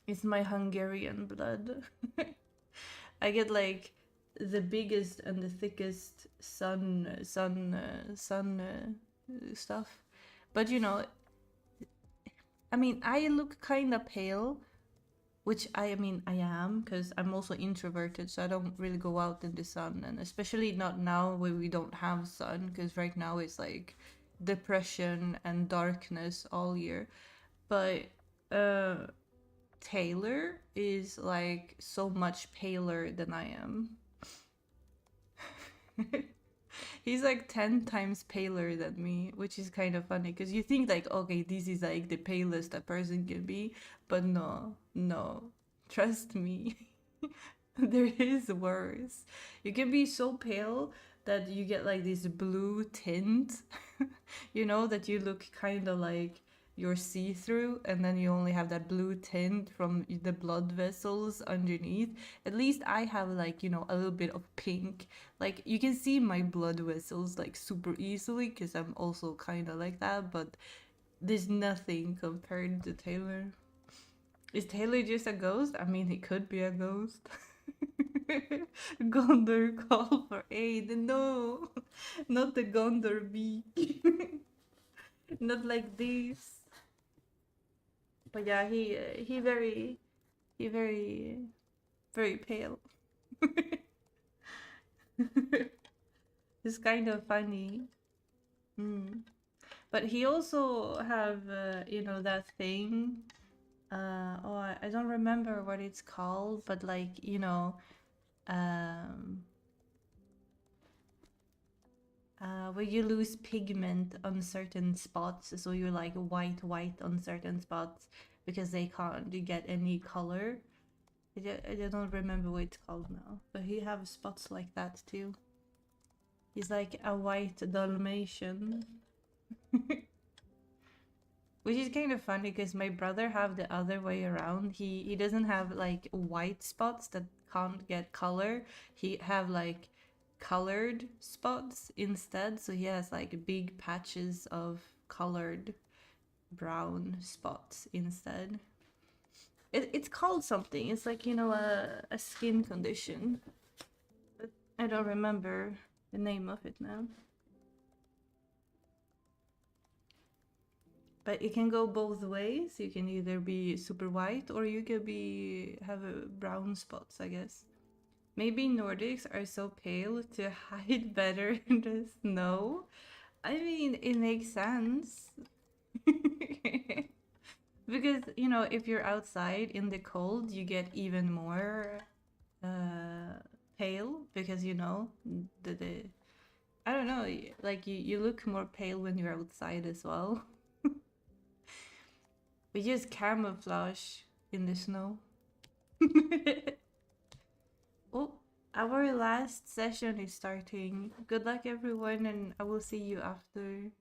Speaker 1: It's my Hungarian blood. I get like the biggest and the thickest sun stuff. But I mean, I look kind of pale, which I mean I am, because I'm also introverted, so I don't really go out in the sun, and especially not now where we don't have sun, because right now it's like depression and darkness all year. But uh Taylor is like so much paler than I am. He's like 10 times paler than me, which is kind of funny, because you think like, okay, this is like the palest a person can be, but no, trust me. There is worse. You can be so pale that you get like this blue tint, that you look kind of like you're see-through, and then you only have that blue tint from the blood vessels underneath. At least I have like, a little bit of pink. Like, you can see my blood vessels like super easily, because I'm also kind of like that, but there's nothing compared to Taylor. Is Taylor just a ghost? I mean, he could be a ghost. Gondor call for aid. No, not the Gondor beak. Not like this. But yeah, he very pale. It's kind of funny. Mm. But he also have that thing. I don't remember what it's called, but like um, where you lose pigment on certain spots, so you're like white on certain spots because they can't get any color. I don't remember what it's called now, but he have spots like that too. He's like a white Dalmatian. Which is kind of funny, because my brother have the other way around. He doesn't have like white spots that can't get color. He have like colored spots instead. So he has like big patches of colored brown spots instead. It's called something. It's like, a skin condition. But I don't remember the name of it now. But it can go both ways. You can either be super white, or you could have brown spots, I guess. Maybe Nordics are so pale to hide better in the snow. I mean, it makes sense. Because, if you're outside in the cold, you get even more pale, because, the I don't know, like you look more pale when you're outside as well. We use camouflage in the snow. Oh, Our last session is starting. Good luck, everyone, and I will see you after.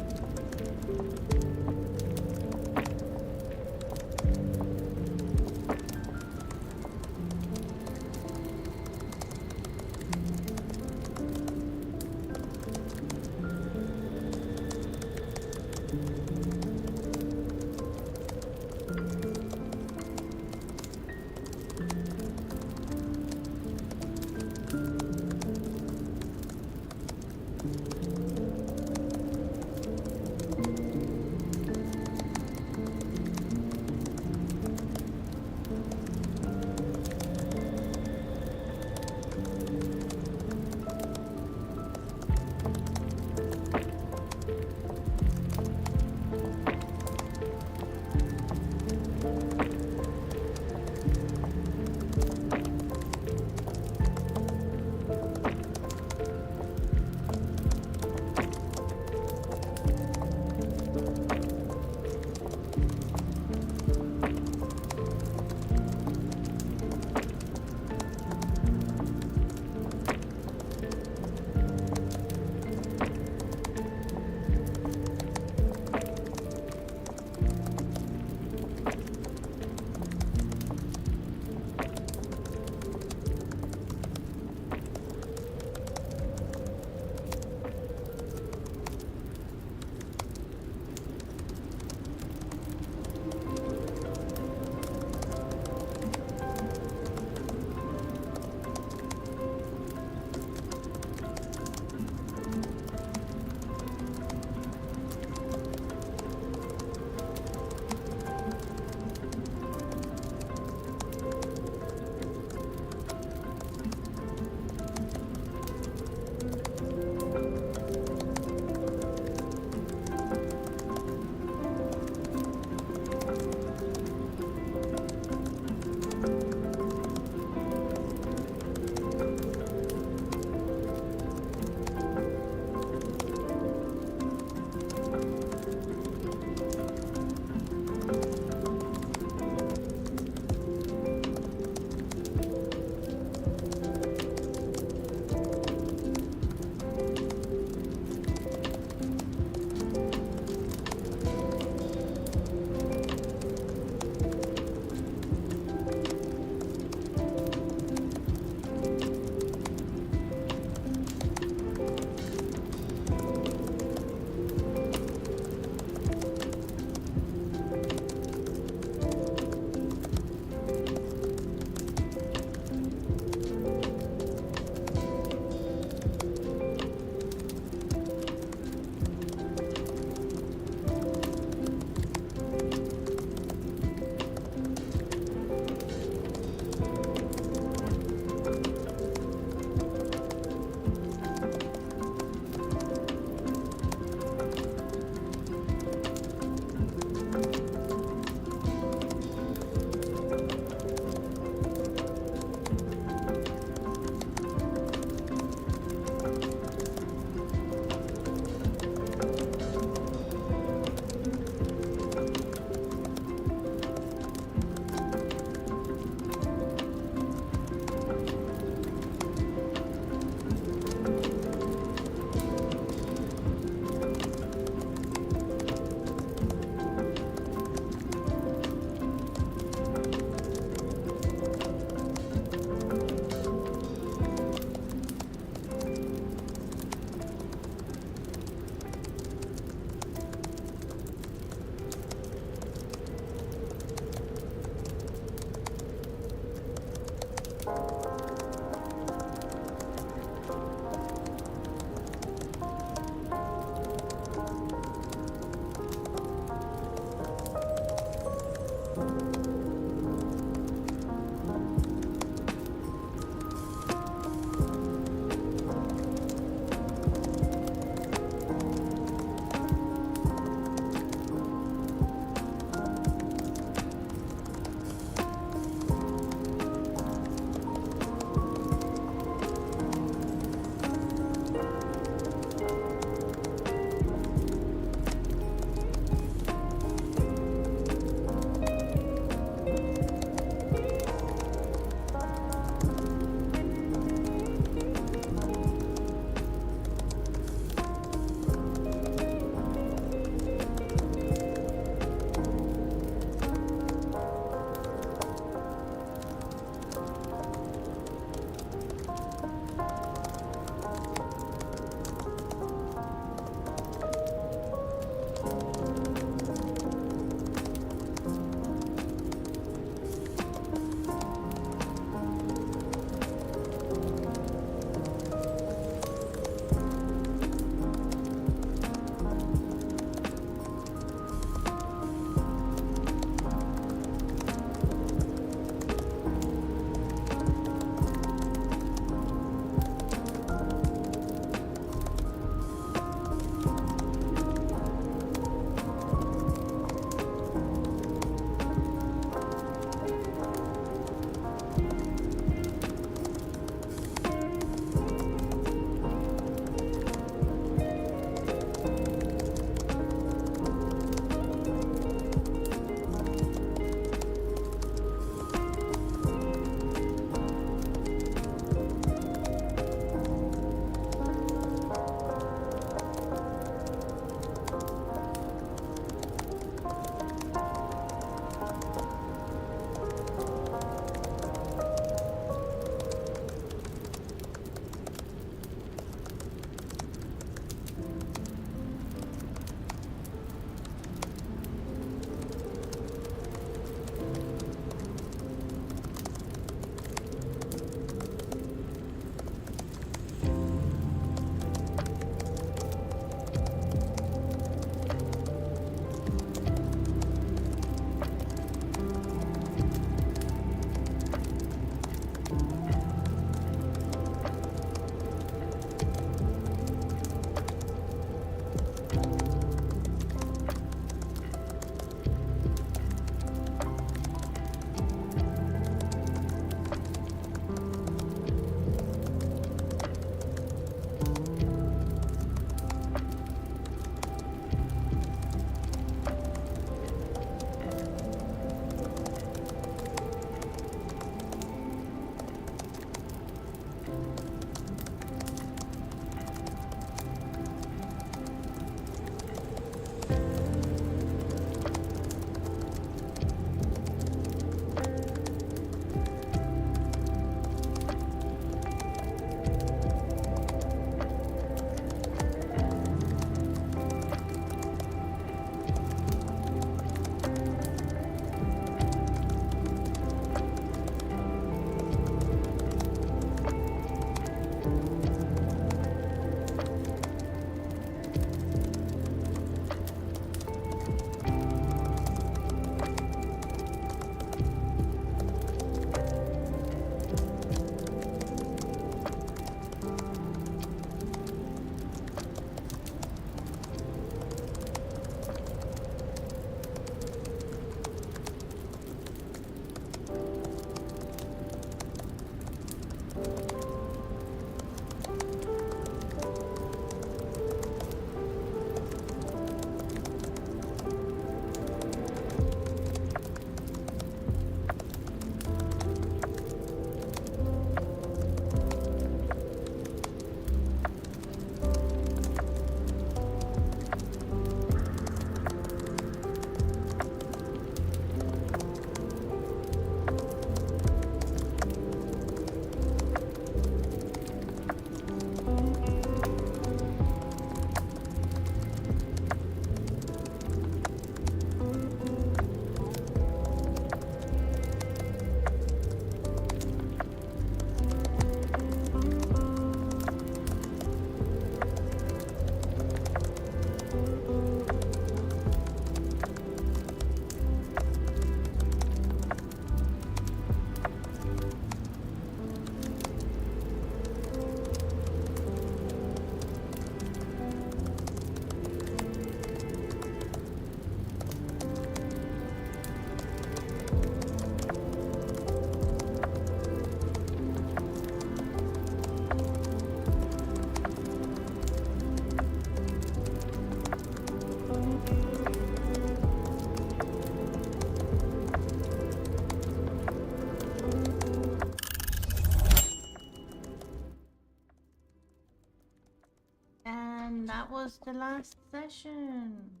Speaker 1: And that was the last session.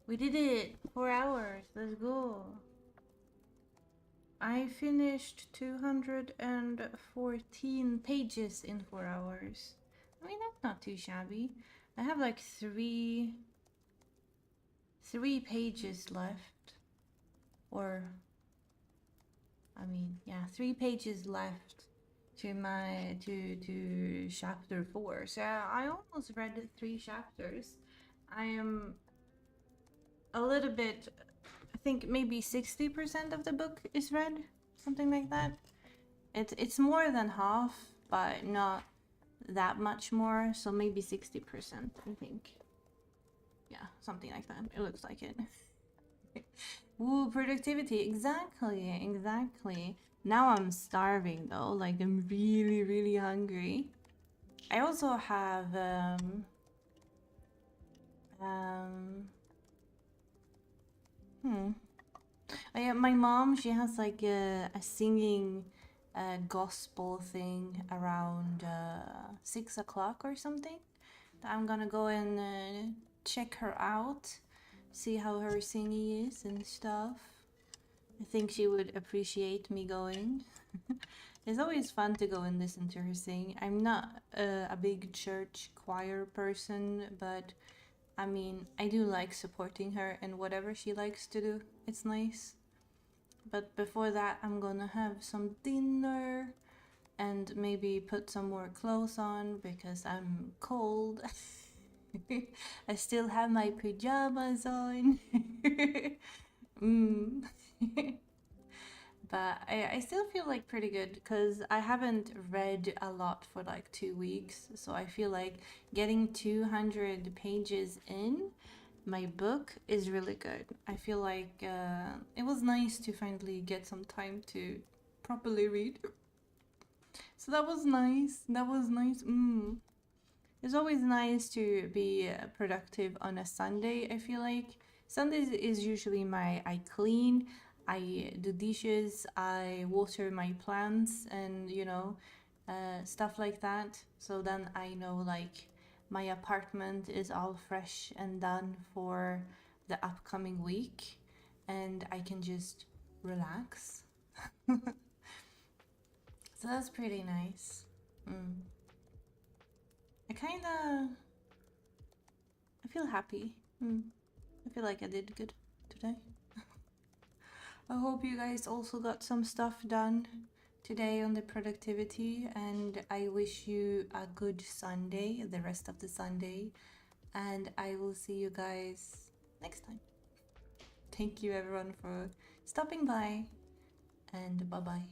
Speaker 1: We did it. 4 hours. Let's go. I finished 214 pages in 4 hours. I mean, that's not too shabby. I have like three pages left. Or, I mean, yeah, 3 pages left to my to chapter 4. So I almost read 3 chapters. I am a little bit, I think maybe 60% of the book is read, something like that. It's more than half, but not that much more, so maybe 60%, I think. Yeah, something like that. It looks like it. Ooh, productivity. Exactly. Now I'm starving though. Like, I'm really, really hungry. I also have, oh yeah, my mom, she has like a singing gospel thing around 6 o'clock or something. I'm gonna go and check her out, see how her singing is and stuff. I think she would appreciate me going. It's always fun to go and listen to her sing. I'm not a big church choir person, but I mean, I do like supporting her and whatever she likes to do. It's nice. But before that, I'm gonna have some dinner and maybe put some more clothes on because I'm cold. I still have my pajamas on. But I still feel like pretty good because I haven't read a lot for like 2 weeks. So I feel like getting 200 pages in my book is really good. I feel like it was nice to finally get some time to properly read. So that was nice. It's always nice to be productive on a Sunday. I feel like Sundays is usually I clean, I do dishes, I water my plants, and stuff like that. So then I know like my apartment is all fresh and done for the upcoming week, and I can just relax. So that's pretty nice. I feel happy. I feel like I did good today. I hope you guys also got some stuff done today on the productivity, and I wish you a good Sunday, the rest of the Sunday, and I will see you guys next time. Thank you everyone for stopping by, and bye bye.